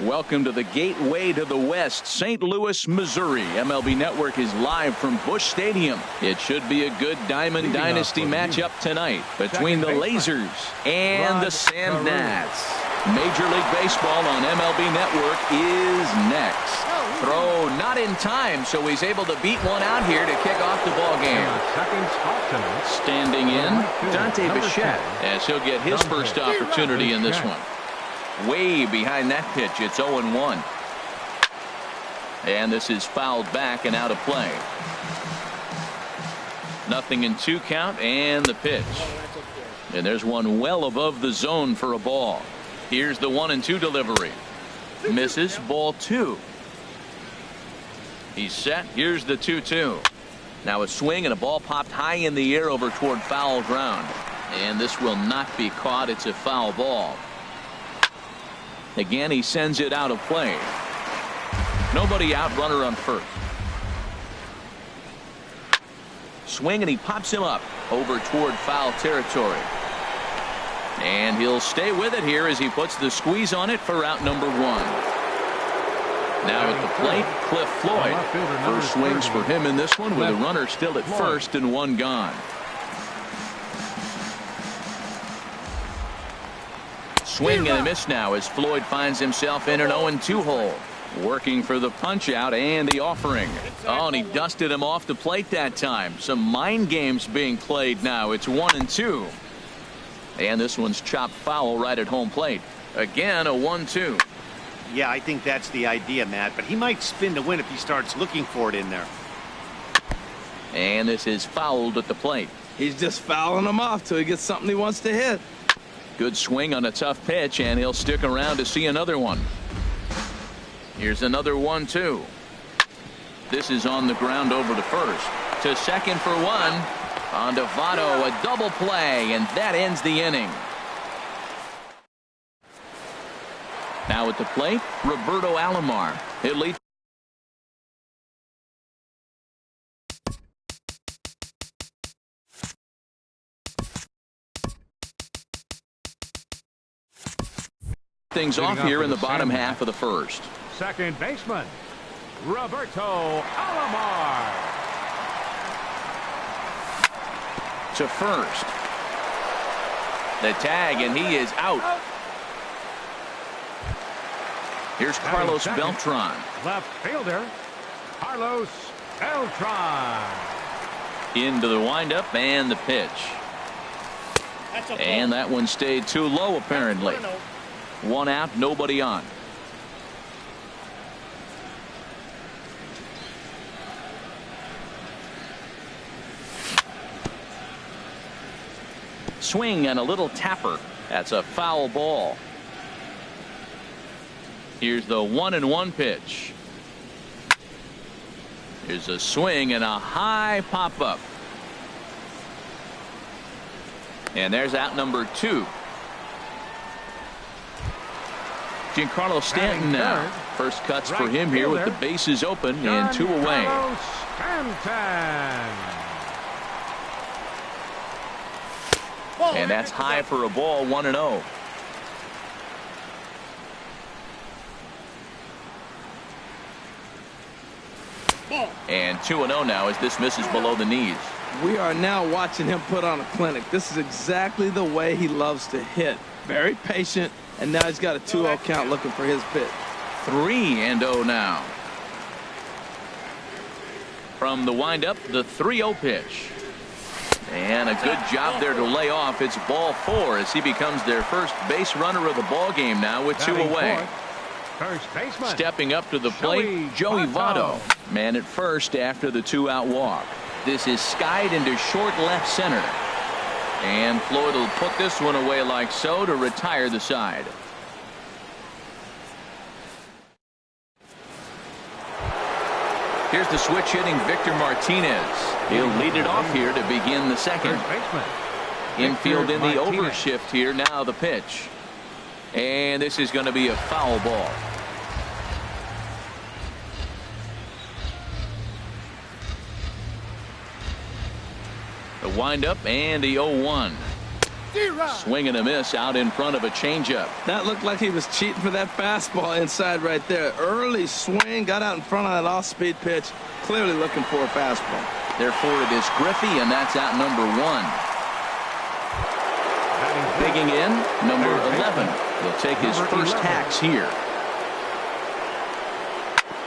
Welcome to the gateway to the West, St. Louis, Missouri. MLB Network is live from Busch Stadium. It should be a good Diamond Dynasty matchup tonight between the Lasers and the Sand Gnats. Major League Baseball on MLB Network is next. Throw not in time, so he's able to beat one out here to kick off the ball game. Standing in, Dante Bichette, as he'll get his first opportunity in this one. Way behind that pitch, it's 0-1. And this is fouled back and out of play. 0-2 count, and the pitch. And there's one well above the zone for a ball. Here's the 1-2 delivery. Misses, ball 2. He's set. Here's the 2-2. Now a swing and a ball popped high in the air over toward foul ground. And this will not be caught. It's a foul ball. Again, he sends it out of play. Nobody out, runner on first. Swing and he pops him up over toward foul territory. And he'll stay with it here as he puts the squeeze on it for out number 1. Now at the plate, Cliff Floyd. First swings for him in this one with a runner still at first and one gone. Swing and a miss now as Floyd finds himself in an 0-2 hole. Working for the punch out and the offering. Oh, and he dusted him off the plate that time. Some mind games being played now. It's 1-2. And this one's chopped foul right at home plate. Again, a 1-2. Yeah, I think that's the idea, Matt, but he might spin to win if he starts looking for it in there. And this is fouled at the plate. He's just fouling him off till he gets something he wants to hit. Good swing on a tough pitch, and he'll stick around to see another one. Here's another 1-2. This is on the ground over to first. To second for one. On to Votto, a double play, and that ends the inning. Now at the plate, Roberto Alomar. He'll lead. Things off here in the bottom half of the first. Second baseman, Roberto Alomar. To first. The tag, and he is out. Here's Carlos Beltran. Left fielder, Carlos Beltran. Into the windup and the pitch. And that one stayed too low, apparently. One out, nobody on. Swing and a little tapper. That's a foul ball. Here's the 1-1 pitch. Here's a swing and a high pop up. And there's out number 2. Giancarlo Stanton now. First cuts for him here with the bases open and 2 away. And that's high for a ball, 1-0. And 2-0 now as this misses below the knees. We are now watching him put on a clinic. This is exactly the way he loves to hit. Very patient, and now he's got a 2-0 count looking for his pitch. 3-0 now. From the windup, the 3-0 pitch. And a good job there to lay off. It's ball 4 as he becomes their first base runner of the ball game now with 2 away. Stepping up to the plate, Joey Votto. Man at first after the 2-out walk. This is skied into short left center. And Floyd will put this one away like so to retire the side. Here's the switch hitting Victor Martinez. He'll lead it off here to begin the second. Infield in the overshift here. Now the pitch. And this is going to be a foul ball. The windup and the 0-1. Swing and a miss out in front of a changeup. That looked like he was cheating for that fastball inside right there. Early swing, got out in front of that off-speed pitch. Clearly looking for a fastball. Therefore, it is Griffey, and that's out number 1. Digging in, number 11. He'll take his first hacks here.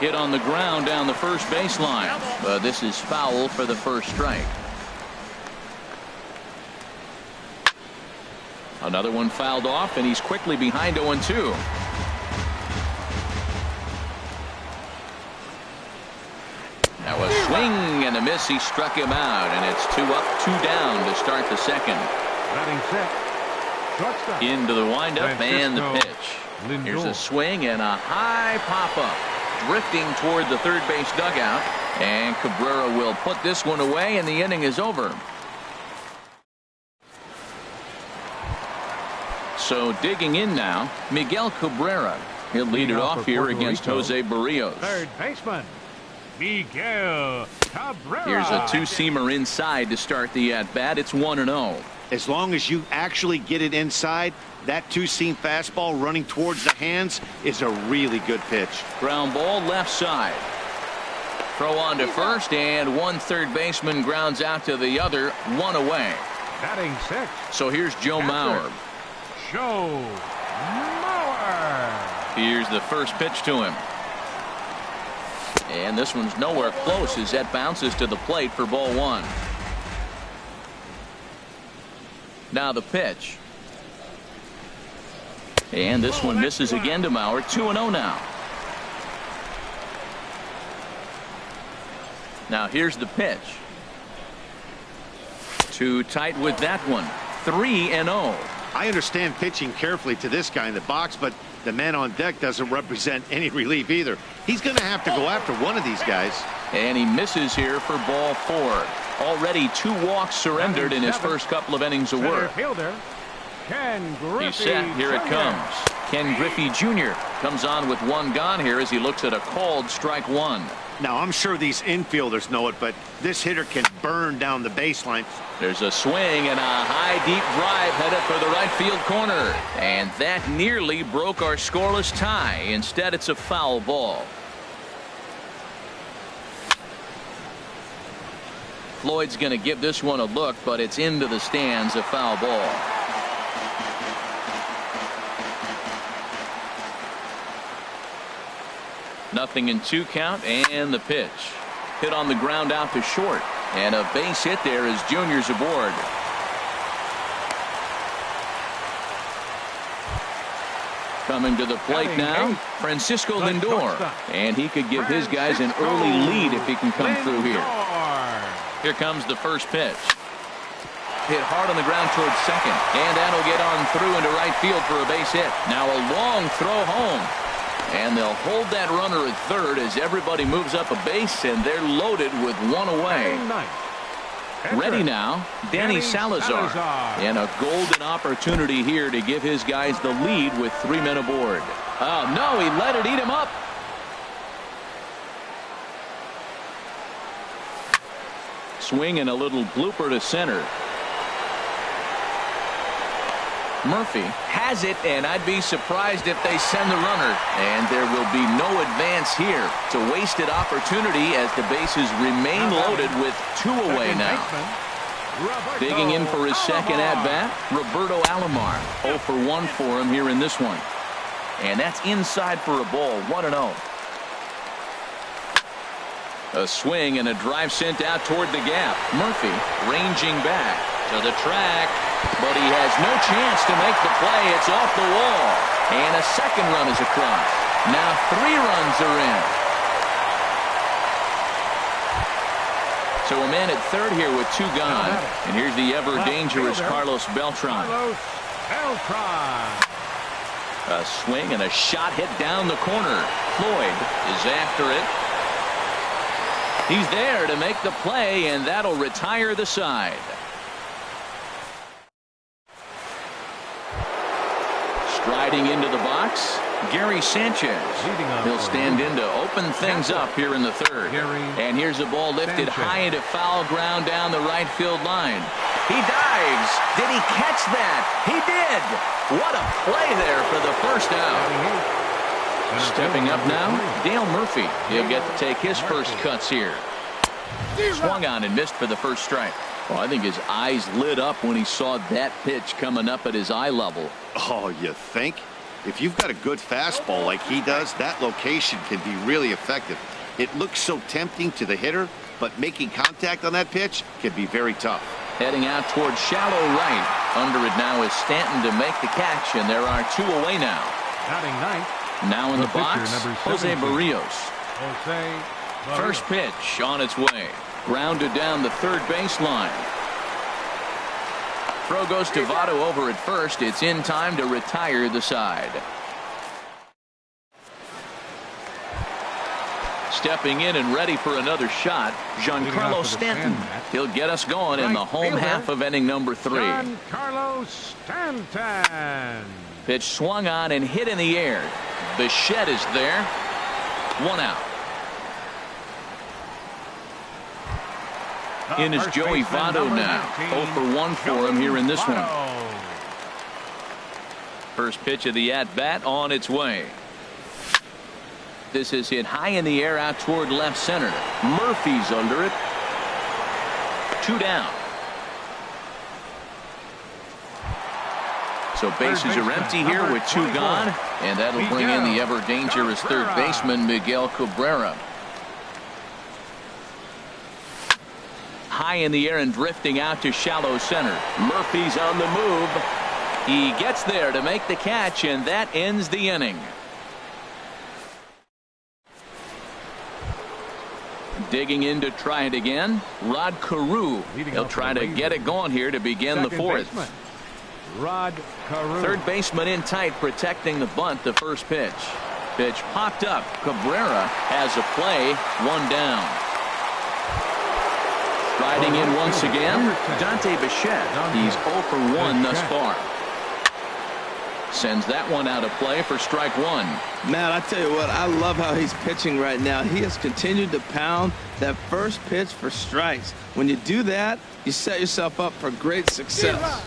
Hit on the ground down the first baseline. This is foul for the first strike. Another one fouled off, and he's quickly behind 0-2. Now a swing and a miss. He struck him out, and it's 2 up, 2 down to start the second. Into the windup and the pitch. Here's a swing and a high pop-up. Drifting toward the third base dugout, and Cabrera will put this one away, and the inning is over. So digging in now, Miguel Cabrera. He'll lead it off here against Jose Barrios. Third baseman, Miguel Cabrera. Here's a two-seamer inside to start the at-bat. It's 1-0. As long as you actually get it inside, that two-seam fastball running towards the hands is a really good pitch. Ground ball left side. Throw on to first, and one third baseman grounds out to the other, 1 away. Batting 6. So here's Joe Mauer. Joe Mauer. Here's the first pitch to him. And this one's nowhere close as that bounces to the plate for ball 1. Now the pitch. And this one misses again to Mauer. 2-0 now. Now here's the pitch. Too tight with that one. 3-0. I understand pitching carefully to this guy in the box, but the man on deck doesn't represent any relief either. He's going to have to go after one of these guys. And he misses here for ball 4. Already 2 walks surrendered in his first couple of innings of work. He's set. Here it comes. Ken Griffey Jr. comes on with 1 gone here as he looks at a called strike 1. Now, I'm sure these infielders know it, but this hitter can burn down the baseline. There's a swing and a high, deep drive headed for the right field corner. And that nearly broke our scoreless tie. Instead, it's a foul ball. Floyd's going to give this one a look, but it's into the stands, a foul ball. Nothing in 2 count, and the pitch. Hit on the ground out to short. And a base hit there as Junior's aboard. Coming to the plate now, Francisco Lindor. And he could give his guys an early lead if he can come through here. Here comes the first pitch. Hit hard on the ground towards second. And that'll get on through into right field for a base hit. Now a long throw home. And they'll hold that runner at third as everybody moves up a base, and they're loaded with 1 away. Ready now, Danny Salazar. And a golden opportunity here to give his guys the lead with 3 men aboard. Oh, no, he let it eat him up. Swing and a little blooper to center. Murphy has it, and I'd be surprised if they send the runner. And there will be no advance here. It's a wasted opportunity as the bases remain loaded with 2 away now. Digging in for his second at-bat, Roberto Alomar. 0 for 1 for him here in this one. And that's inside for a ball, 1-0. A swing and a drive sent out toward the gap. Murphy ranging back to the track. But he has no chance to make the play. It's off the wall. And a second run is across. Now 3 runs are in. So a man at third here with 2 gone. And here's the ever dangerous Carlos Beltran. A swing and a shot hit down the corner. Floyd is after it. He's there to make the play, and that'll retire the side. Striding into the box, Gary Sanchez. He'll stand in to open things up here in the third. And here's a ball lifted high into foul ground down the right field line. He dives. Did he catch that? He did. What a play there for the first out. Stepping up now, Dale Murphy. He'll get to take his first cuts here. Swung on and missed for the first strike. Well, I think his eyes lit up when he saw that pitch coming up at his eye level. Oh, you think? If you've got a good fastball like he does, that location can be really effective. It looks so tempting to the hitter, but making contact on that pitch can be very tough. Heading out towards shallow right. Under it now is Stanton to make the catch, and there are 2 away now. Batting ninth. Now in the box, Jose Barrios. Jose Barrios. First pitch on its way. Grounded down the third baseline. Throw goes to Votto over at first. It's in time to retire the side. Stepping in and ready for another shot, Giancarlo Stanton. He'll get us going in the home half of inning number 3. Giancarlo Stanton. Pitch swung on and hit in the air. Bichette is there. 1 out. In is Joey Votto now. 0 for 1 for him here in this one. First pitch of the at-bat on its way. This is hit high in the air out toward left center. Murphy's under it. 2 down. So bases are empty here with 2 gone, and that'll bring in the ever dangerous third baseman Miguel Cabrera. High in the air and drifting out to shallow center. Murphy's on the move. He gets there to make the catch, and that ends the inning. Digging in to try it again, Rod Carew. He'll try to get it going here to begin the 4th. Rod Carew. Third baseman in tight, protecting the bunt. The first pitch. Pitch popped up. Cabrera has a play. 1 down. Striding in once again, Dante Bichette. He's 0 for 1 thus far. Sends that one out of play for strike 1. Matt, I tell you what, I love how he's pitching right now. He has continued to pound that first pitch for strikes. When you do that, you set yourself up for great success.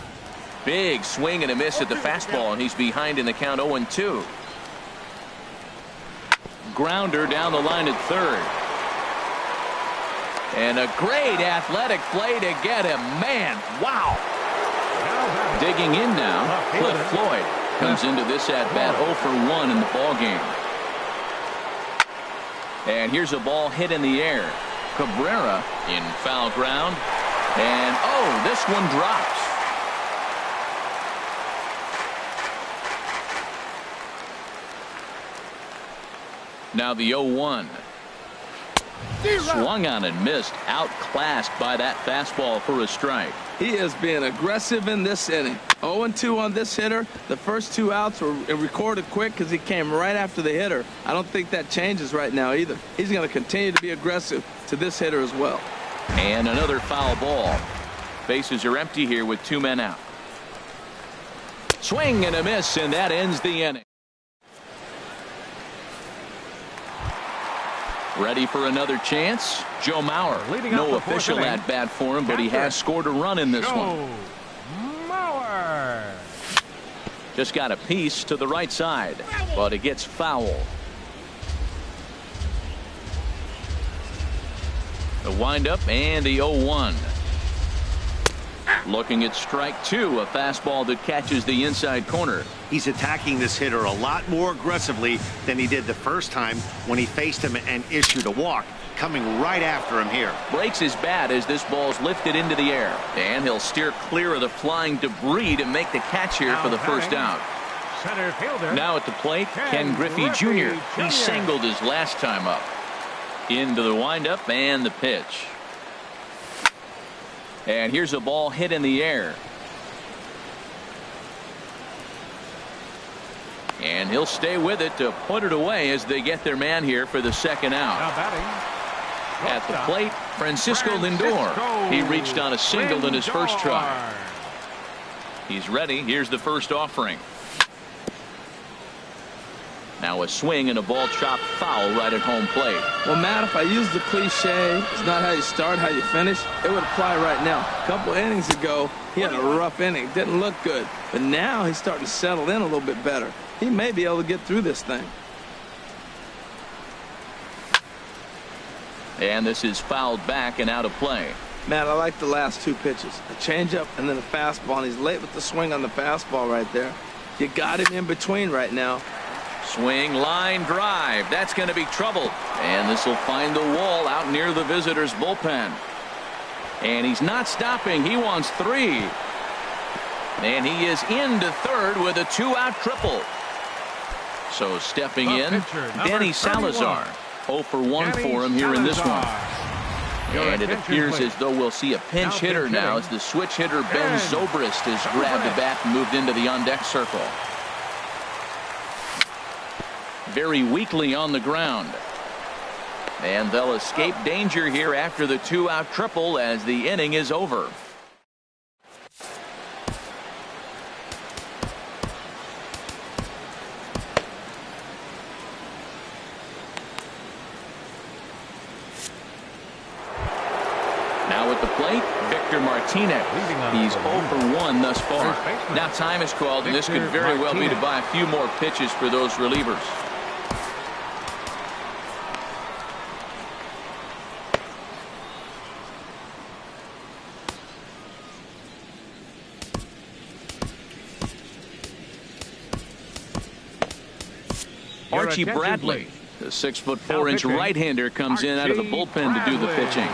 Big swing and a miss at the fastball, and he's behind in the count 0-2. Grounder down the line at third. And a great athletic play to get him. Man, wow. Digging in now, Cliff Floyd comes into this at-bat 0 for 1 in the ballgame. And here's a ball hit in the air. Cabrera in foul ground. And, oh, this one drops. Now the 0-1. Swung on and missed. Outclassed by that fastball for a strike. He is being aggressive in this inning. 0-2 on this hitter. The first 2 outs were recorded quick because he came right after the hitter. I don't think that changes right now either. He's going to continue to be aggressive to this hitter as well. And another foul ball. Bases are empty here with 2 men out. Swing and a miss, and that ends the inning. Ready for another chance? Joe Mauer. No official at bat for him, but he has scored a run in this one. Mauer. Just got a piece to the right side, but it gets foul. The windup and the 0-1. Looking at strike 2, a fastball that catches the inside corner. He's attacking this hitter a lot more aggressively than he did the first time when he faced him and issued a walk. Coming right after him here. Breaks his bat as this ball's lifted into the air. And he'll steer clear of the flying debris to make the catch here for the first out. Center fielder. Now at the plate, Ken Griffey Jr. He singled his last time up. Into the windup and the pitch. And here's a ball hit in the air. And he'll stay with it to put it away as they get their man here for the second out. Now batting. At the plate, Francisco Lindor. He reached on a single in his first try. He's ready. Here's the first offering. Now a swing and a ball chopped foul right at home plate. Well, Matt, if I use the cliche, it's not how you start, how you finish, it would apply right now. A couple innings ago, he had a rough inning. Didn't look good. But now he's starting to settle in a little bit better. He may be able to get through this thing. And this is fouled back and out of play. Matt, I like the last two pitches. A changeup and then a fastball. And he's late with the swing on the fastball right there. You got him in between right now. Swing, line drive. That's going to be trouble. And this will find the wall out near the visitors' bullpen. And he's not stopping. He wants 3. And he is into third with a 2-out triple. So stepping in, Danny Salazar. 0 for 1 for him here in this one. And it appears as though we'll see a pinch hitter now as the switch hitter Ben Zobrist has grabbed the bat and moved into the on-deck circle. Very weakly on the ground. And they'll escape danger here after the 2-out triple as the inning is over. Now at the plate, Victor Martinez. He's 0 for 1 thus far. Now time is called, and this could very well be to buy a few more pitches for those relievers. Archie Bradley, the 6'4" right-hander, comes in out of the bullpen to do the pitching.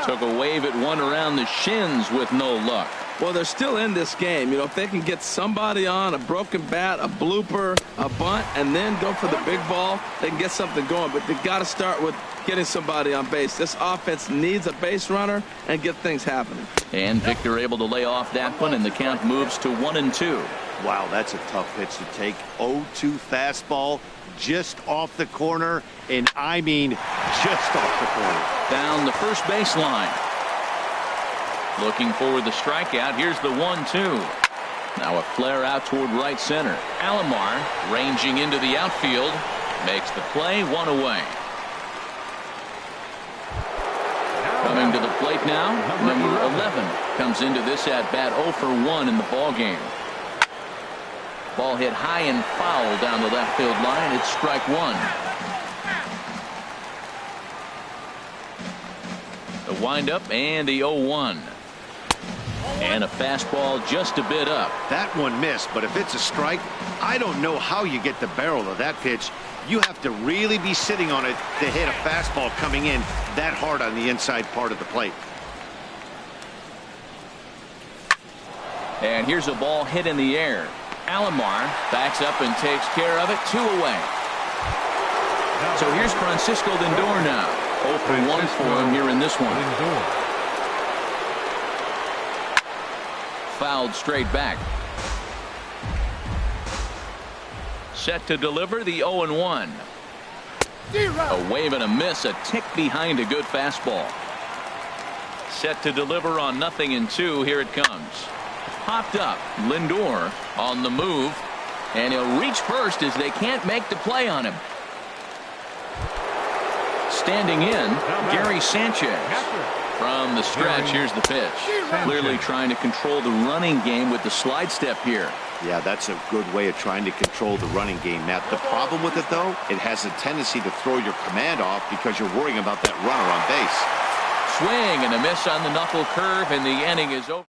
Took a wave at one around the shins with no luck. Well, they're still in this game. You know, if they can get somebody on, a broken bat, a blooper, a bunt, and then go for the big ball, they can get something going. But they've got to start with getting somebody on base. This offense needs a base runner and get things happening. And Victor able to lay off that one, and the count moves to 1-2. Wow, that's a tough pitch to take. 0-2 fastball just off the corner, and I mean just off the corner. Down the first baseline. Looking for the strikeout. Here's the 1-2. Now a flare out toward right center. Alomar ranging into the outfield. Makes the play, 1 away. Coming to the plate now, number 11 comes into this at bat 0 for 1 in the ball game. Ball hit high and foul down the left field line. It's strike 1. The windup and the 0-1. And a fastball just a bit up. That one missed, but if it's a strike, I don't know how you get the barrel of that pitch. You have to really be sitting on it to hit a fastball coming in that hard on the inside part of the plate. And here's a ball hit in the air. Alomar backs up and takes care of it. 2 away. So here's Francisco Lindor now. 0 for 1 for him here in this one. Fouled straight back. Set to deliver the 0-1. A wave and a miss, a tick behind a good fastball. Set to deliver on 0-2. Here it comes. Popped up. Lindor on the move, and he'll reach first as they can't make the play on him. Standing in, Gary Sanchez. From the stretch, here's the pitch. Clearly trying to control the running game with the slide step here. Yeah, that's a good way of trying to control the running game, Matt. The problem with it, though, it has a tendency to throw your command off because you're worrying about that runner on base. Swing and a miss on the knuckle curve, and the inning is over.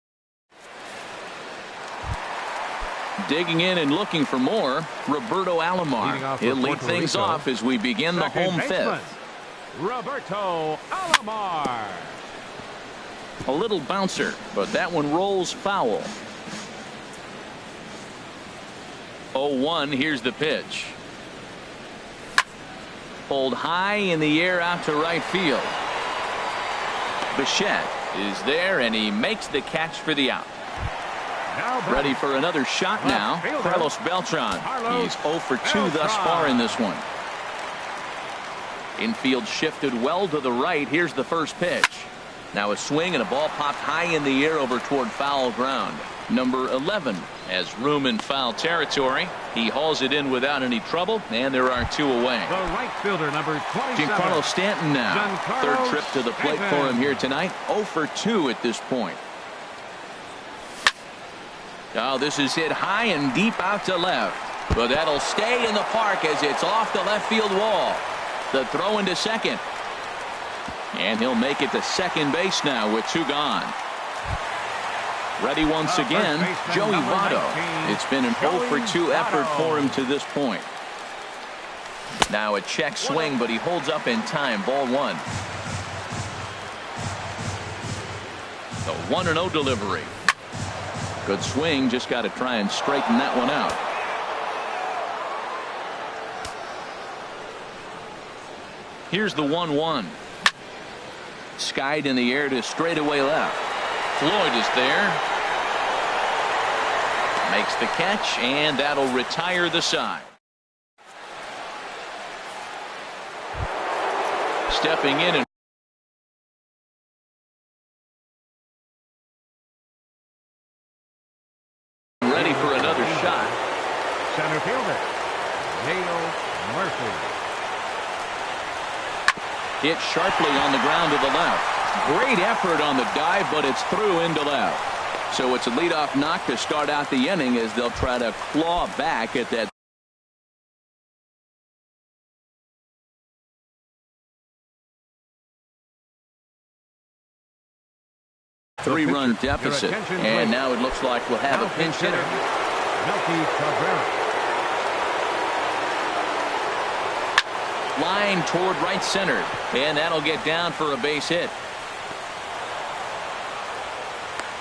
Digging in and looking for more, Roberto Alomar. He'll lead things off as we begin the home fifth. Roberto Alomar. A little bouncer, but that one rolls foul. 0-1, here's the pitch. Pulled high in the air out to right field. Bichette is there, and he makes the catch for the out. Ready for another shot now. Carlos Beltran. He's 0 for 2 thus far in this one. Infield shifted well to the right. Here's the first pitch. Now a swing and a ball popped high in the air over toward foul ground. number 11, has room in foul territory. He hauls it in without any trouble, and there are 2 away. The right fielder, number 27. Giancarlo Stanton now. Third trip to the plate for him here tonight. 0 for 2 at this point. Oh, this is hit high and deep out to left. But that'll stay in the park as it's off the left field wall. The throw into second. And he'll make it to second base now with 2 gone. Ready once again, Joey Votto. It's been an 0 for 2 effort for him to this point. Now a check swing, but he holds up in time. Ball 1. The 1-0 delivery. Good swing, just got to try and straighten that one out. Here's the 1-1. Skied in the air to straightaway left. Floyd is there. Makes the catch, and that'll retire the side. Stepping in and ready for another shot. Center fielder, Dale Murphy. Hit sharply on the ground to the left. Great effort on the dive, but it's through into left. So it's a leadoff knock to start out the inning as they'll try to claw back at that. Three-run deficit, and now it looks like we'll have a pinch hitter. Melky Cabrera. Line toward right center, and that'll get down for a base hit.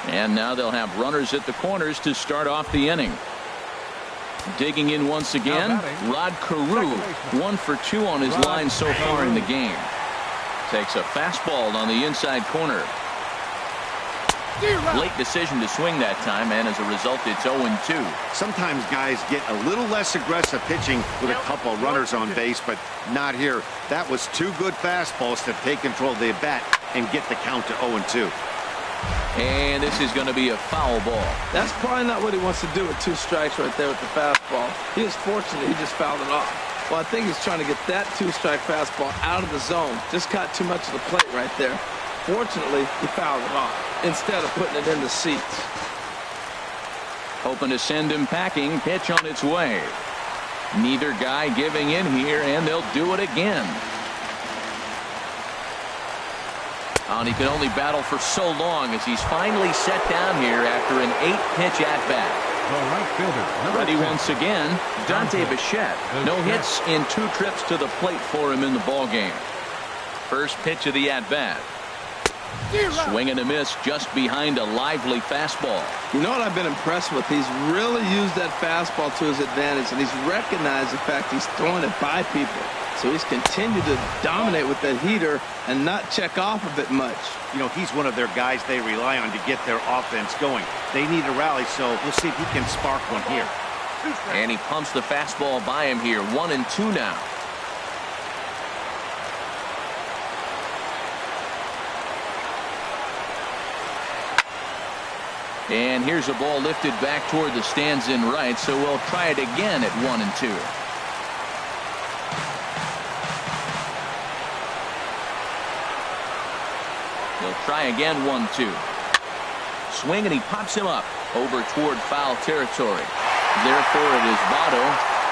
And now they'll have runners at the corners to start off the inning. Digging in once again, Rod Carew, 1 for 2 on his line so far in the game. Takes a fastball on the inside corner. Late decision to swing that time, and as a result, it's 0-2. Sometimes guys get a little less aggressive pitching with a couple runners on base, but not here. That was 2 good fastballs to take control of the bat and get the count to 0-2. And this is going to be a foul ball. That's probably not what he wants to do with 2 strikes right there with the fastball. He was fortunate he just fouled it off. Well, I think he's trying to get that 2-strike fastball out of the zone. Just caught too much of the plate right there. Fortunately, he fouled it off instead of putting it in the seats. Hoping to send him packing. Pitch on its way. Neither guy giving in here, and they'll do it again. And he can only battle for so long as he's finally set down here after an 8-pitch at-bat. The right fielder, ready 10. once again, Dante Bichette. No hits in 2 trips to the plate for him in the ballgame. First pitch of the at-bat. Swing and a miss just behind a lively fastball. You know what I've been impressed with? He's really used that fastball to his advantage, and he's recognized the fact he's throwing it by people. So he's continued to dominate with that heater and not check off of it much. You know, he's one of their guys they rely on to get their offense going. They need a rally, so we'll see if he can spark one here. And he pumps the fastball by him here. 1-2 now. And here's a ball lifted back toward the stands in right, so we'll try it again at 1-2. He'll try again 1-2. Swing, and he pops him up over toward foul territory. Therefore, it is Votto,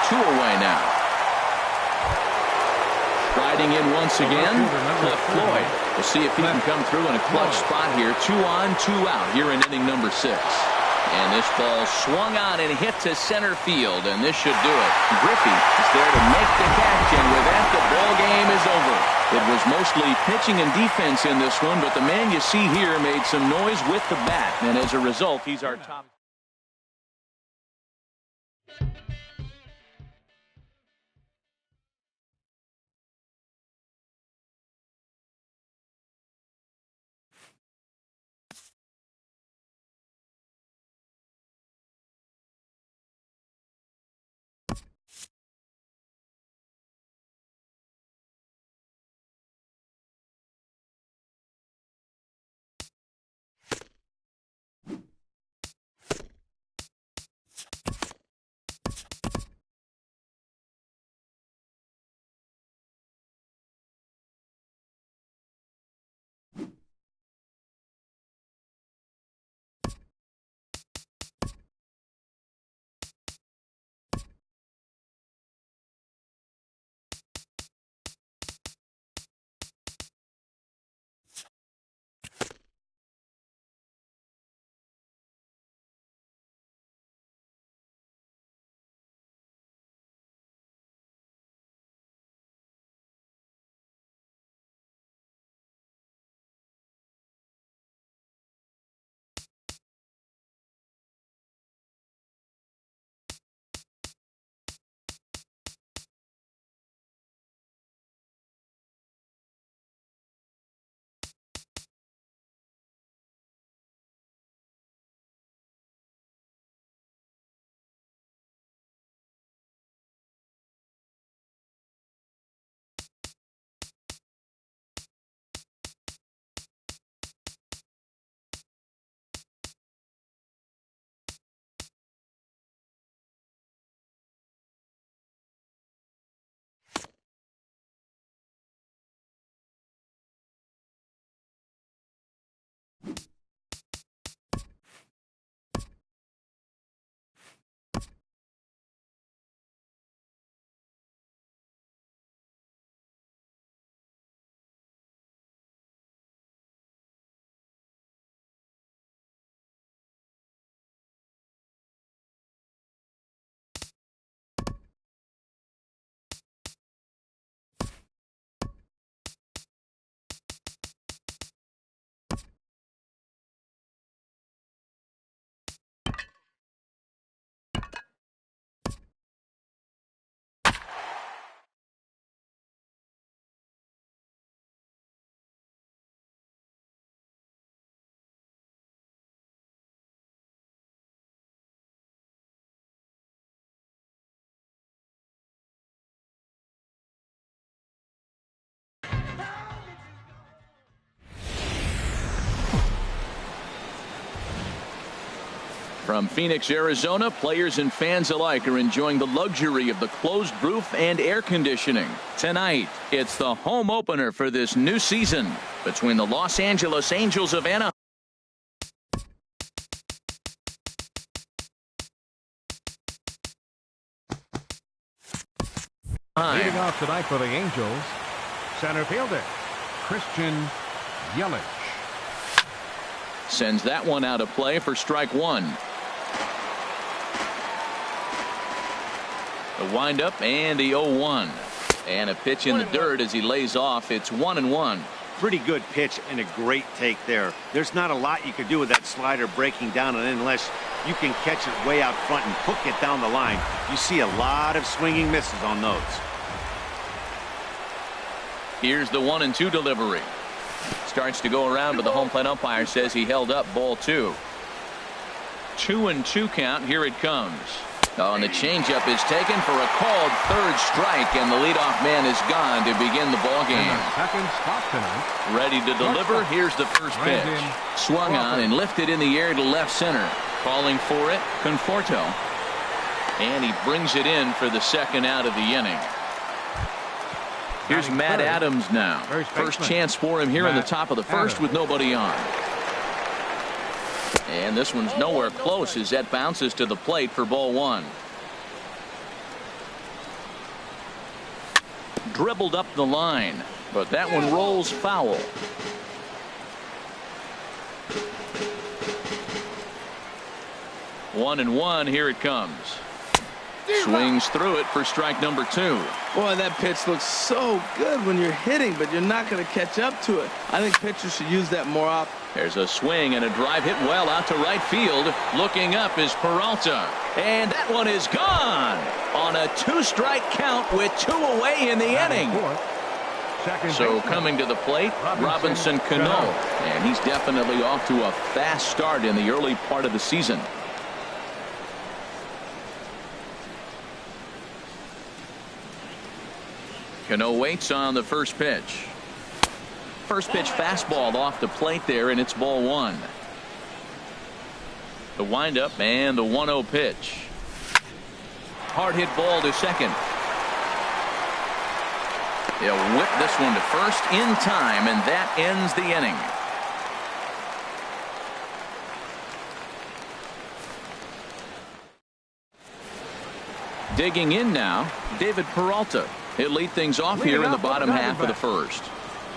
2 away now. Striding in once again, Cliff Floyd. We'll see if he can come through in a clutch spot here. 2 on, 2 out here in inning number 6. And this ball swung on and hit to center field, and this should do it. Griffey is there to make the catch, and with that, the ball game is over. It was mostly pitching and defense in this one, but the man you see here made some noise with the bat, and as a result, he's our top. From Phoenix, Arizona, players and fans alike are enjoying the luxury of the closed roof and air conditioning. Tonight, it's the home opener for this new season between the Los Angeles Angels of Anaheim. Leading off tonight for the Angels, center fielder, Christian Yelich. Sends that one out of play for strike one. The windup and the 0-1. And a pitch in the dirt as he lays off. It's 1-1. Pretty good pitch and a great take there. There's not a lot you could do with that slider breaking down and in unless you can catch it way out front and hook it down the line. You see a lot of swinging misses on those. Here's the 1-2 delivery. Starts to go around, but the home plate umpire says he held up ball 2. 2-2 count. Here it comes. Oh, and the changeup is taken for a called third strike, and the leadoff man is gone to begin the ball game. Second spot tonight. Ready to deliver. Here's the first pitch. Swung on and lifted in the air to left center. Calling for it, Conforto. And he brings it in for the second out of the inning. Here's Matt Adams now. First chance for him here in the top of the first with nobody on. And this one's nowhere close as that bounces to the plate for ball 1. Dribbled up the line, but that one rolls foul. One and one. Here it comes. Swings through it for strike number 2. Boy, that pitch looks so good when you're hitting, but you're not going to catch up to it. I think pitchers should use that more often. There's a swing and a drive hit well out to right field. Looking up is Peralta. And that one is gone on a 2-strike count with 2 away in the inning. So coming to the plate, Robinson Cano. And he's definitely off to a fast start in the early part of the season. Cano waits on the first pitch. First pitch fastball off the plate there, and it's ball 1. The windup and the 1-0 pitch. Hard hit ball to second. He'll whip this one to first in time, and that ends the inning. Digging in now, David Peralta. He'll lead things off here in the bottom half of the first.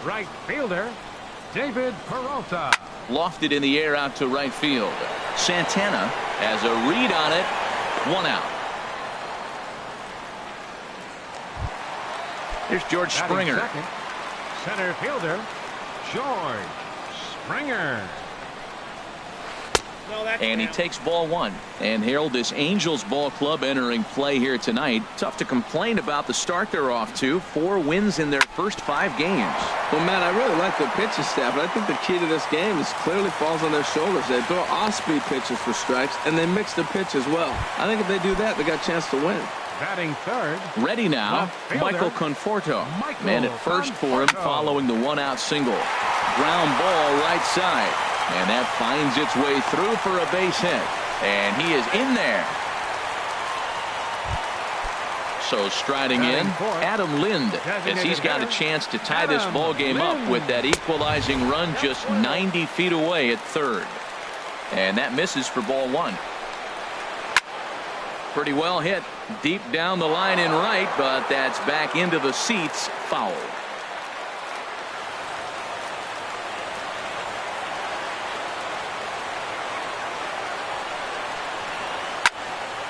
Right fielder, David Peralta. Lofted in the air out to right field. Santana has a read on it. 1 out. Here's George Springer. Second, center fielder, George Springer. And he takes ball 1. And Harold, this Angels ball club entering play here tonight. Tough to complain about the start they're off to. 4 wins in their first 5 games. Well, Matt, I really like the pitching staff, but I think the key to this game is clearly falls on their shoulders. They throw off-speed pitches for strikes, and they mix the pitch as well. I think if they do that, they got a chance to win. Batting third. Ready now, Michael Conforto. Man at first for him following the 1-out single. Ground ball right side. And that finds its way through for a base hit. And he is in there. So striding in, Adam Lind, as he's got a chance to tie this ball game up with that equalizing run just 90 feet away at third. And that misses for ball 1. Pretty well hit deep down the line in right, but that's back into the seats. Foul.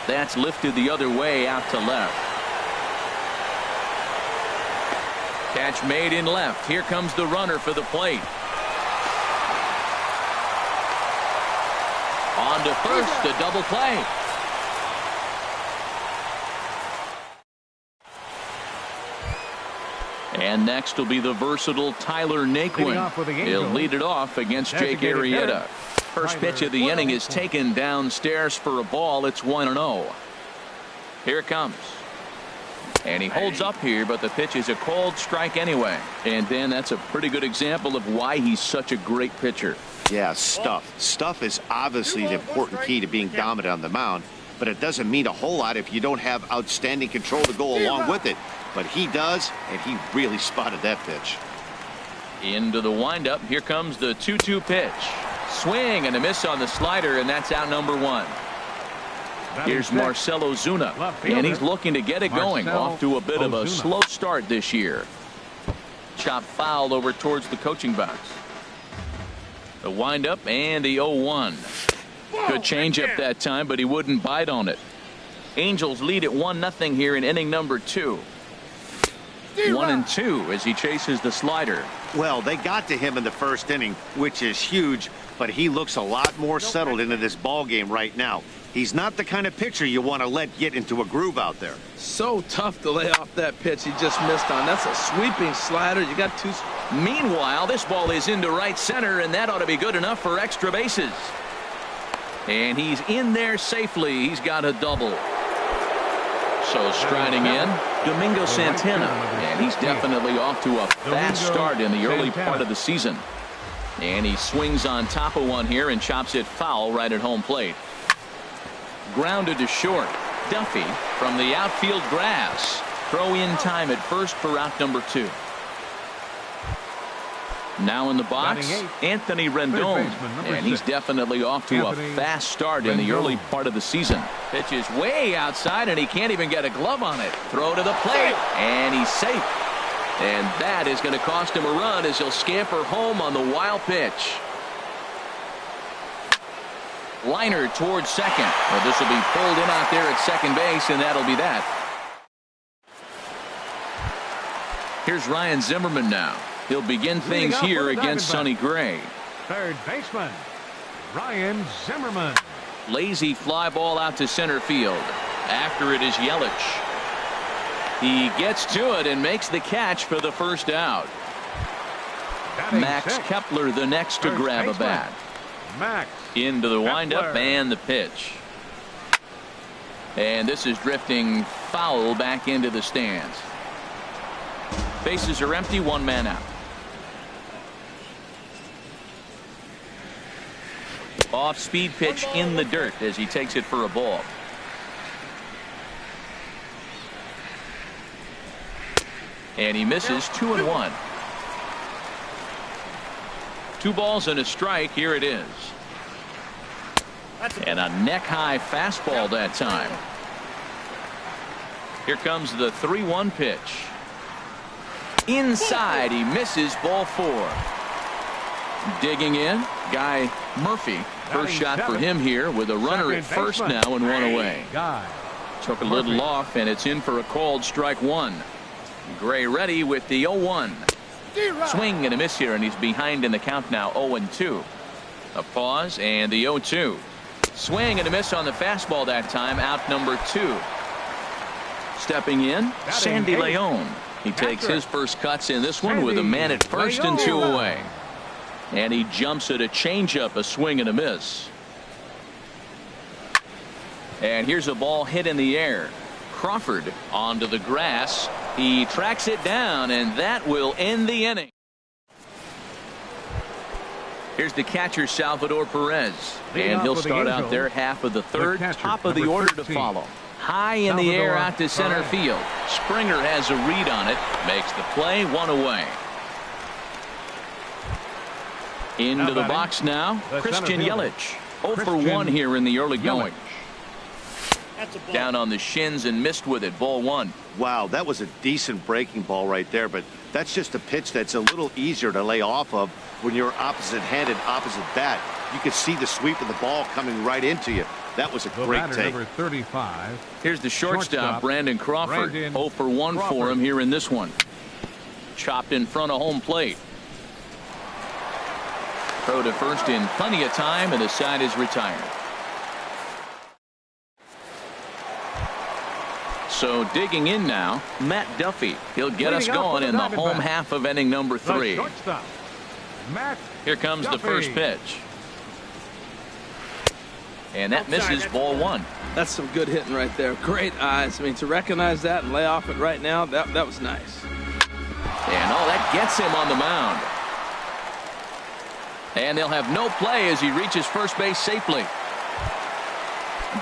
That's lifted the other way out to left. Catch made in left. Here comes the runner for the plate. On to first, a double play. And next will be the versatile Tyler Naquin. He'll lead it off against Jake Arrieta. First pitch of the inning is taken downstairs for a ball. It's 1-0. Here it comes. And he holds up here, but the pitch is a called strike anyway. And Dan, that's a pretty good example of why he's such a great pitcher. Yeah, stuff. Stuff is obviously an important key to being dominant on the mound, but it doesn't mean a whole lot if you don't have outstanding control to go along with it. But he does, and he really spotted that pitch. Into the windup. Here comes the 2-2 pitch. Swing and a miss on the slider, and that's out number 1. Here's Marcell Ozuna, and he's looking to get it going. Off to a bit of a slow start this year. Chop foul over towards the coaching box. The windup and the 0-1. Good changeup that time, but he wouldn't bite on it. Angels lead at 1-0 here in inning number 2. 1-2 as he chases the slider. Well, they got to him in the first inning, which is huge, but he looks a lot more settled into this ball game right now. He's not the kind of pitcher you want to let get into a groove out there. So tough to lay off that pitch he just missed on. That's a sweeping slider. You got two. Meanwhile, this ball is into right center, and that ought to be good enough for extra bases. And he's in there safely. He's got a double. So striding in, Domingo Santana. And he's definitely off to a fast start in the early part of the season. And he swings on top of one here and chops it foul right at home plate. Grounded to short. Duffy from the outfield grass. Throw in time at first for out number 2. Now in the box, Anthony Rendon, and he's definitely off to a fast start in the early part of the season. Pitch is way outside, and he can't even get a glove on it. Throw to the plate, and he's safe. And that is going to cost him a run as he'll scamper home on the wild pitch. Liner towards second. Well, this will be pulled in out there at second base, and that'll be that. Here's Ryan Zimmerman now. He'll begin things here against Sonny Gray. Third baseman, Ryan Zimmerman. Lazy fly ball out to center field. After it is Yelich. He gets to it and makes the catch for the first out. Max Kepler the next to grab a bat. Max into the windup and the pitch. And this is drifting foul back into the stands. Bases are empty, 1 man out. Off speed pitch in the dirt as he takes it for a ball. And he misses 2-1. 2 balls and a strike. Here it is. And a neck high fastball that time. Here comes the 3-1 pitch. Inside, he misses, ball 4. Digging in, Guy Murphy. First shot for him here with a runner at first now and 1 away. Took a little off, and it's in for a called strike 1. Gray ready with the 0-1. Swing and a miss here, and he's behind in the count now, 0-2. A pause and the 0-2. Swing and a miss on the fastball that time, out number 2. Stepping in, Sandy Leon. He takes his first cuts in this one with a man at first and 2 away. And he jumps at a changeup, a swing and a miss. And here's a ball hit in the air. Crawford onto the grass. He tracks it down, and that will end the inning. Here's the catcher, Salvador Perez. And he'll start out there half of the third. Top of the order to follow. High in the air out to center field. Springer has a read on it. Makes the play, 1 away. Into the box now, Christian Yelich. 0 for 1 here in the early going. Down on the shins and missed with it, ball 1. Wow, that was a decent breaking ball right there, but that's just a pitch that's a little easier to lay off of when you're opposite-handed, opposite bat. You could see the sweep of the ball coming right into you. That was a great take. Number 35. Here's the shortstop, Brandon Crawford. 0 for 1 for him here in this one. Chopped in front of home plate. Throw to first in plenty of time, and the side is retired. So digging in now, Matt Duffy. He'll get us going in the home half of inning number 3. Here comes the first pitch. And that misses ball 1. That's some good hitting right there. Great eyes. I mean, to recognize that and lay off it right now, that was nice. And that gets him on the mound. And they'll have no play as he reaches first base safely.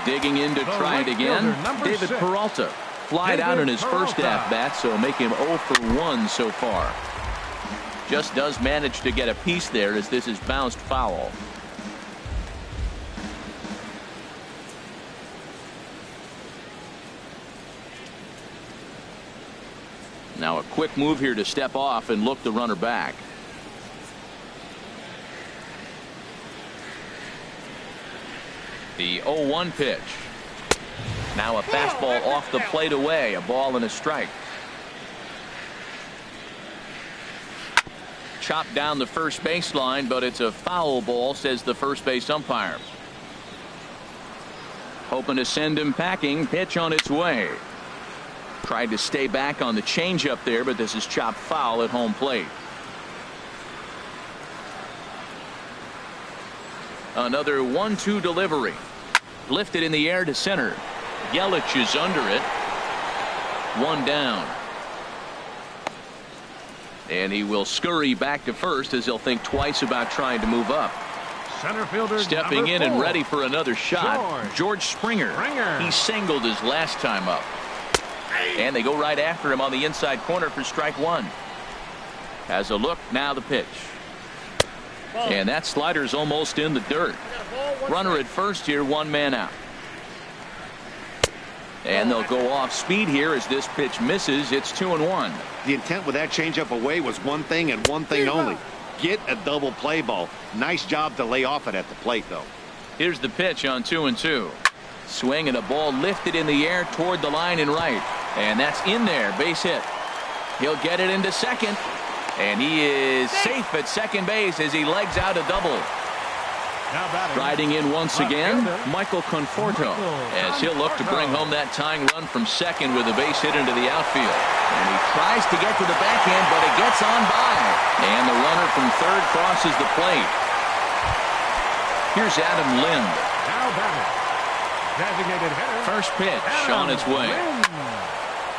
Digging in to try it again. David Peralta flied out in his first at-bat, so make him 0 for 1 so far. Just does manage to get a piece there as this is bounced foul. Now a quick move here to step off and look the runner back. The 0-1 pitch. Now a fastball off the plate away. A ball and a strike. Chopped down the first baseline, but it's a foul ball, says the first base umpire. Hoping to send him packing. Pitch on its way. Tried to stay back on the changeup there, but this is chopped foul at home plate. Another 1-2 delivery. Lifted in the air to center. Yelich is under it. 1 down. And he will scurry back to first as he'll think twice about trying to move up. Center fielder stepping in and ready for another shot. George Springer. Springer. He singled his last time up. And they go right after him on the inside corner for strike 1. Has a look, now the pitch. And that slider's almost in the dirt. Runner at first here, 1 man out. And they'll go off speed here as this pitch misses. It's 2-1. The intent with that changeup away was one thing and one thing only. Get a double play ball. Nice job to lay off it at the plate, though. Here's the pitch on 2-2. Swing and a ball lifted in the air toward the line and right. And that's in there. Base hit. He'll get it into second. And he is safe at second base as he legs out a double. Riding in once again, Michael Conforto, as he'll look to bring home that tying run from second with a base hit into the outfield. And he tries to get to the backhand, but it gets on by. And the runner from third crosses the plate. Here's Adam Lind. Now batting. Designated hitter. First pitch on its way.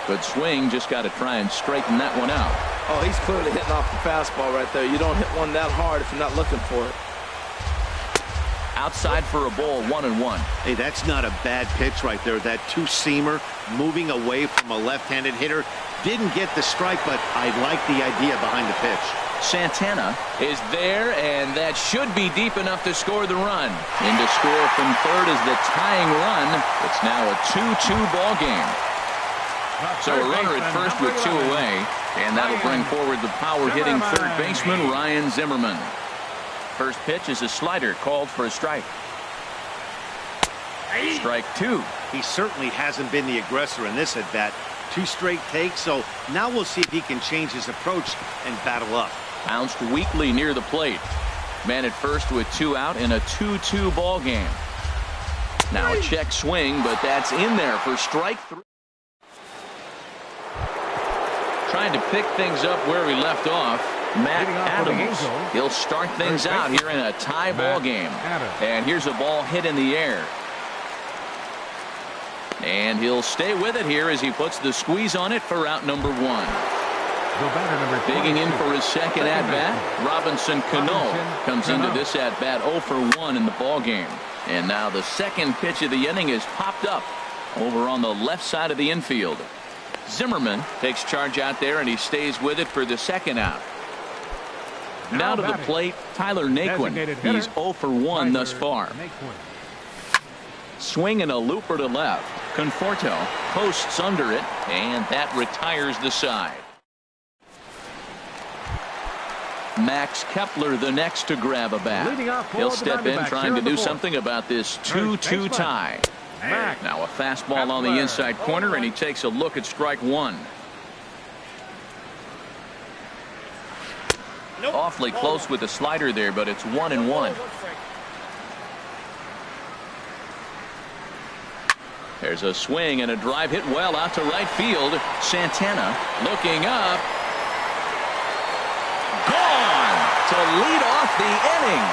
Good swing, just got to try and straighten that one out. Oh, he's clearly hitting off the fastball right there. You don't hit one that hard if you're not looking for it. Outside for a ball, 1-1. Hey, that's not a bad pitch right there. That two-seamer moving away from a left-handed hitter. Didn't get the strike, but I like the idea behind the pitch. Santana is there, and that should be deep enough to score the run. In to score from third is the tying run. It's now a 2-2 ball game. So a runner at first with 2 away, and that'll bring forward the power-hitting third baseman, Ryan Zimmerman. First pitch is a slider called for a strike. Strike 2. He certainly hasn't been the aggressor in this at bat. 2 straight takes, so now we'll see if he can change his approach and battle up. Bounced weakly near the plate. Man at first with 2 out in a 2-2 ball game. Now a check swing, but that's in there for strike 3. Trying to pick things up where we left off. Matt Adams. He'll start things out here in a tie ball game. And here's a ball hit in the air. And he'll stay with it here as he puts the squeeze on it for out number 1. Digging in for his second at-bat, Robinson Cano comes into this at-bat 0 for 1 in the ball game. And now the second pitch of the inning is popped up over on the left side of the infield. Zimmerman takes charge out there, and he stays with it for the second out. Now to the plate, Tyler Naquin. He's 0 for 1 thus far. Swing and a looper to left. Conforto posts under it, and that retires the side. Max Kepler the next to grab a bat. He'll step in trying to do something about this 2-2 tie. Now a fastball on the inside corner, and he takes a look at strike 1. Awfully close with the slider there, but it's 1-1. There's a swing and a drive hit well out to right field. Santana looking up. Gone to lead off the inning.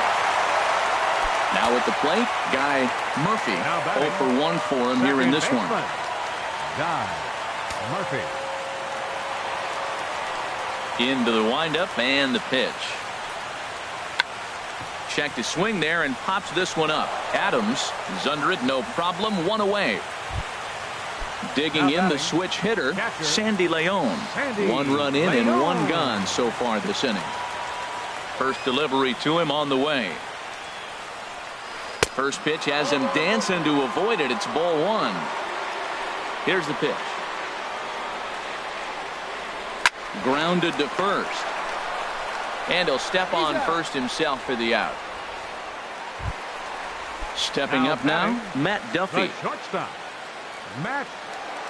Now at the plate, Guy Murphy. 0 for 1 for him here in this one. Guy Murphy. Into the windup and the pitch. Check to swing there and pops this one up. Adams is under it, no problem, 1 away. Digging in the switch hitter, Sandy Leon. 1 run in and 1 gone so far this inning. First delivery to him on the way. First pitch has him dancing to avoid it. It's ball 1. Here's the pitch. Grounded to first. And he'll step on first himself for the out. Stepping up now, Matt Duffy. The shortstop, Matt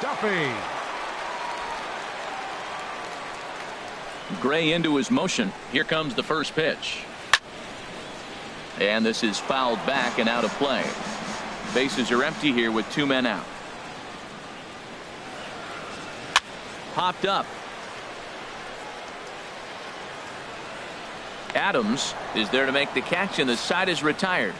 Duffy. Gray into his motion. Here comes the first pitch. And this is fouled back and out of play. Bases are empty here with 2 men out. Popped up. Adams is there to make the catch, and the side is retired.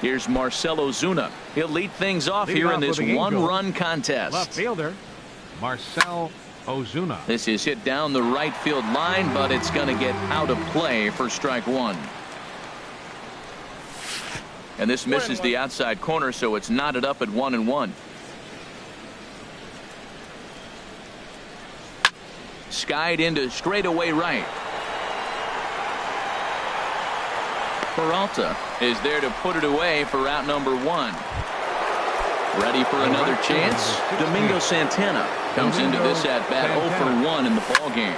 Here's Marcell Ozuna. He'll lead things off here in this 1-run contest. Left fielder, Marcell Ozuna. This is hit down the right field line, but it's going to get out of play for strike 1. And this misses the outside corner, so it's knotted up at 1-1. Skied into straightaway right. Peralta is there to put it away for out number 1. Ready for another chance. Domingo Santana comes into this at bat 0 for 1 in the ball game.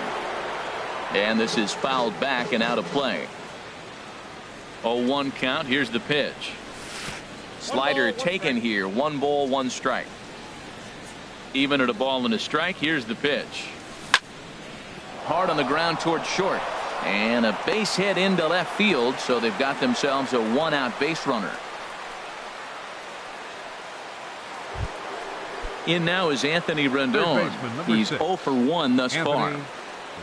And this is fouled back and out of play. 0-1 count. Here's the pitch. Slider taken here. 1 ball, 1 strike. Even at a ball and a strike. Here's the pitch. Hard on the ground towards short. And a base hit into left field, so they've got themselves a 1-out base runner. In now is Anthony Rendon. He's 0 for 1 thus far.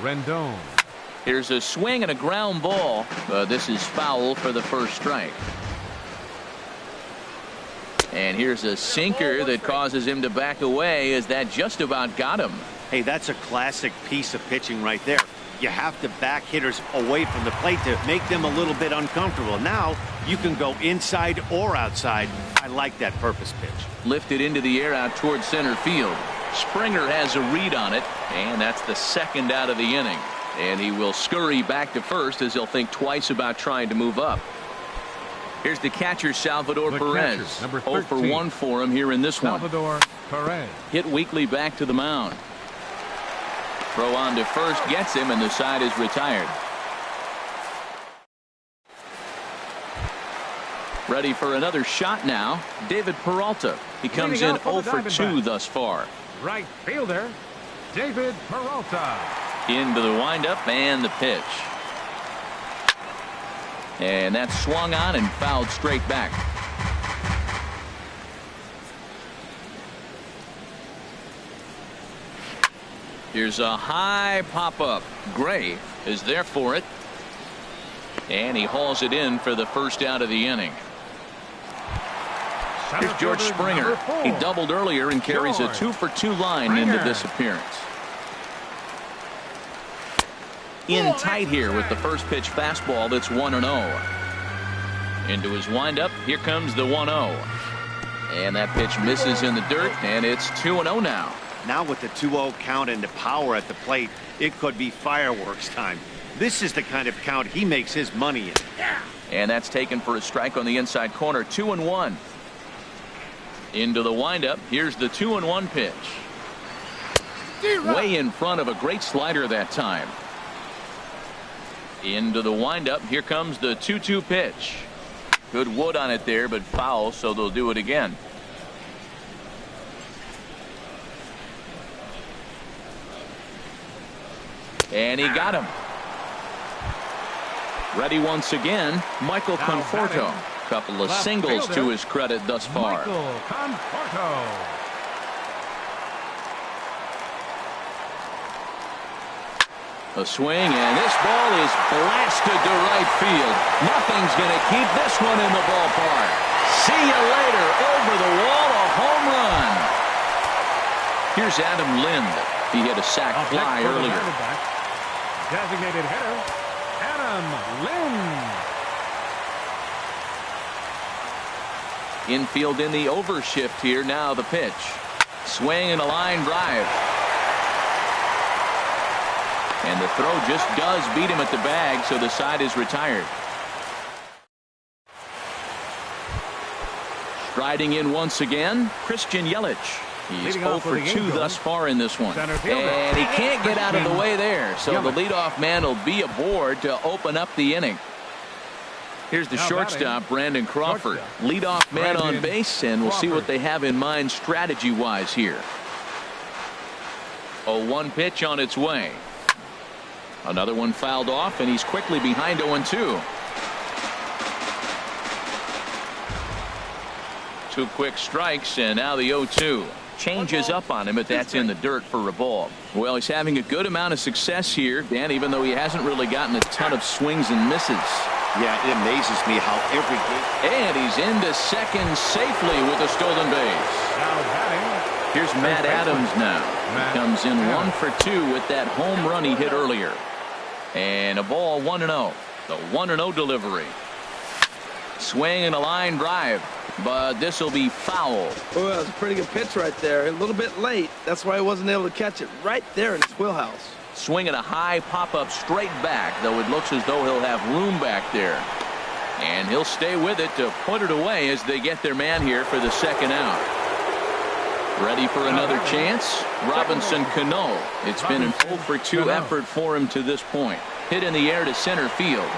Rendon. Here's a swing and a ground ball. This is foul for the first strike. And here's a sinker that causes him to back away, as that just about got him. Hey, that's a classic piece of pitching right there. You have to back hitters away from the plate to make them a little bit uncomfortable. Now you can go inside or outside. I like that purpose pitch. Lifted into the air out towards center field. Springer has a read on it, and that's the 2nd out of the inning. And he will scurry back to first, as he'll think twice about trying to move up. Here's the catcher, Salvador Perez. 0 for 1 for him here in this one. Salvador Perez. Hit weakly back to the mound. Throw on to first gets him, and the side is retired. Ready for another shot now, David Peralta. He comes in 0 for 2 thus far. Right fielder, David Peralta. Into the windup and the pitch. And that's swung on and fouled straight back. Here's a high pop-up. Gray is there for it. And he hauls it in for the first out of the inning. Here's George Springer. He doubled earlier and carries a 2 for 2 line into this appearance. In tight here with the first pitch fastball that's 1-0. Into his windup. Here comes the 1-0. And that pitch misses in the dirt, and it's 2-0 now. Now with the 2-0 count and the power at the plate, it could be fireworks time. This is the kind of count he makes his money in. And that's taken for a strike on the inside corner. 2-1. Into the windup. Here's the 2-1 pitch. Way in front of a great slider that time. Into the windup. Here comes the 2-2 pitch. Good wood on it there, but foul, so they'll do it again. And he got him. Ready once again, Michael Conforto. Couple of singles to his credit thus far. Michael Conforto. A swing, and this ball is blasted to right field. Nothing's going to keep this one in the ballpark. See you later. Over the wall, a home run. Here's Adam Lind. He hit a sac fly earlier. Designated hitter, Adam Lind. Infield in the overshift here. Now the pitch. Swing and a line drive. And the throw just does beat him at the bag, so the side is retired. Striding in once again, Christian Yelich. He's 0 for 2 thus far in this one. And he can't get out of the way there, so the leadoff man will be aboard to open up the inning. Here's the shortstop, Brandon Crawford. Leadoff man on base, and we'll see what they have in mind strategy-wise here. 0-1 pitch on its way. Another one fouled off, and he's quickly behind 0-2. 2 quick strikes, and now the 0-2. Changes up on him, but that's in the dirt for a ball. Well, he's having a good amount of success here, Dan, even though he hasn't really gotten a ton of swings and misses. Yeah, it amazes me how every game. And he's into second safely with a stolen base. Here's Matt Adams now. He comes in 1 for 2 with that home run he hit earlier. And a ball 1-0. The 1-0 delivery. Swing and a line drive, but this will be foul. Oh, that was a pretty good pitch right there. A little bit late. That's why he wasn't able to catch it right there in his wheelhouse. Swinging a high pop-up straight back, though it looks as though he'll have room back there. And he'll stay with it to put it away as they get their man here for the second out. Ready for another chance? Robinson Cano. It's been an 0 for 2 effort for him to this point. Hit in the air to center field.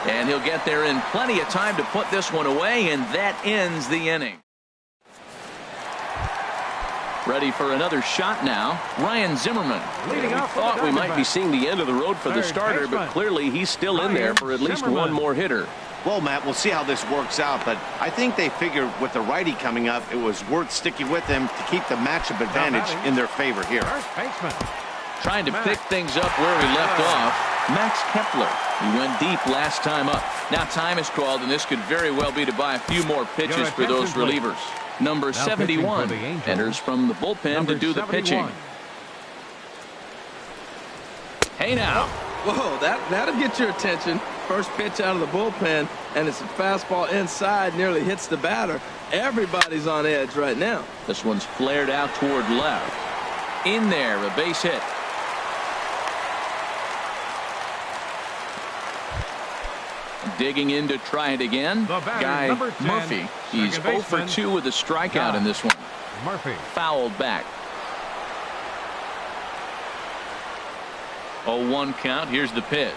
And he'll get there in plenty of time to put this one away, and that ends the inning. Ready for another shot now, Ryan Zimmerman. We thought we might be seeing the end of the road for the starter, but clearly he's still in there for at least one more hitter. Well, Matt, we'll see how this works out, but I think they figured with the righty coming up, it was worth sticking with them to keep the matchup advantage in their favor here. Trying to pick things up where he left off, Max Kepler. He went deep last time up. Now time is called, and this could very well be to buy a few more pitches for those relievers. Number 71 enters from the bullpen to do the pitching. Hey now. Whoa, that'll get your attention. First pitch out of the bullpen, and it's a fastball inside, nearly hits the batter. Everybody's on edge right now. This one's flared out toward left. In there, a base hit. Digging in to try it again. Guy Murphy. He's 0 for 2 with a strikeout in this one. Murphy. Fouled back. 0-1 count. Here's the pitch.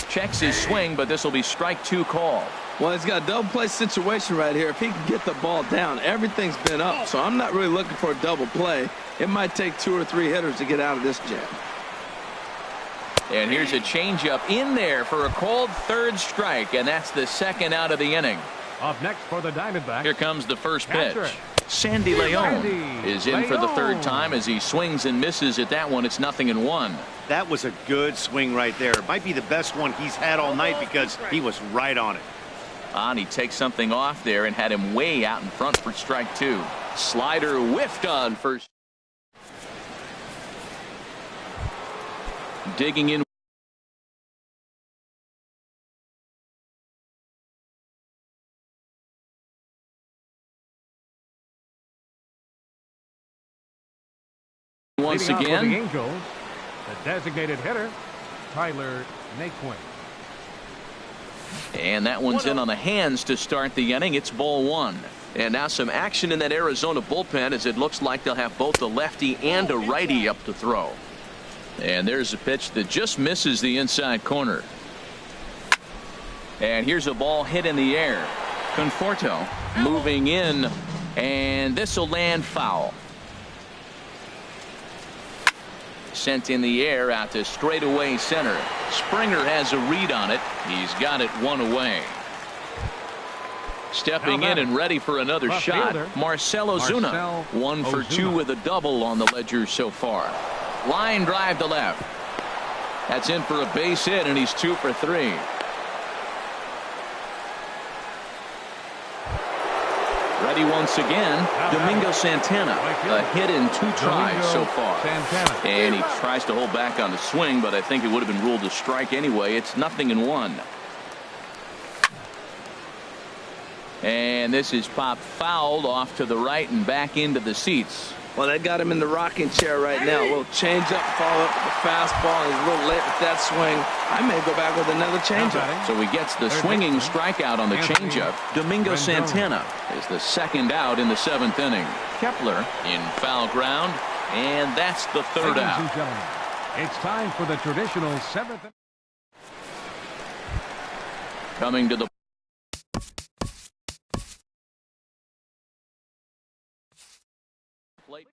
Checks his swing, but this will be strike 2 call. Well, he's got a double play situation right here. If he can get the ball down, everything's been up, so I'm not really looking for a double play. It might take 2 or 3 hitters to get out of this jam. And here's a changeup in there for a called third strike, and that's the second out of the inning. Up next for the Diamondbacks. Here comes the first pitch. Sandy Leon is in for the third time as he swings and misses at that one. It's 0-1. That was a good swing right there. It might be the best one he's had all night because he was right on it. And he takes something off there and had him way out in front for strike 2. Slider whiffed on first. Digging in. Once again. The Angels, the designated hitter, Tyler Naquin. And that one's in on the hands to start the inning. It's ball 1. And now some action in that Arizona bullpen as it looks like they'll have both a lefty and a righty up to throw. And there's a pitch that just misses the inside corner. And here's a ball hit in the air. Conforto moving in, and this will land foul. Sent in the air out to straightaway center. Springer has a read on it. He's got it 1 away. Stepping in and ready for another shot, Marcell Ozuna. 1 for 2 with a double on the ledger so far. Line drive to left. That's in for a base hit, and he's 2 for 3. Ready once again, Domingo Santana. A hit in 2 tries so far. And he tries to hold back on the swing, but I think it would have been ruled a strike anyway. It's 0-1. And this is popped fouled off to the right and back into the seats. Well, that got him in the rocking chair right now. A little changeup, follow up with the fastball. He's a little late with that swing. I may go back with another changeup. So he gets the swinging strikeout on the changeup. Domingo Santana is the second out in the 7th inning. Kepler in foul ground, and that's the 3rd out. It's time for the traditional 7th. Coming to the plate.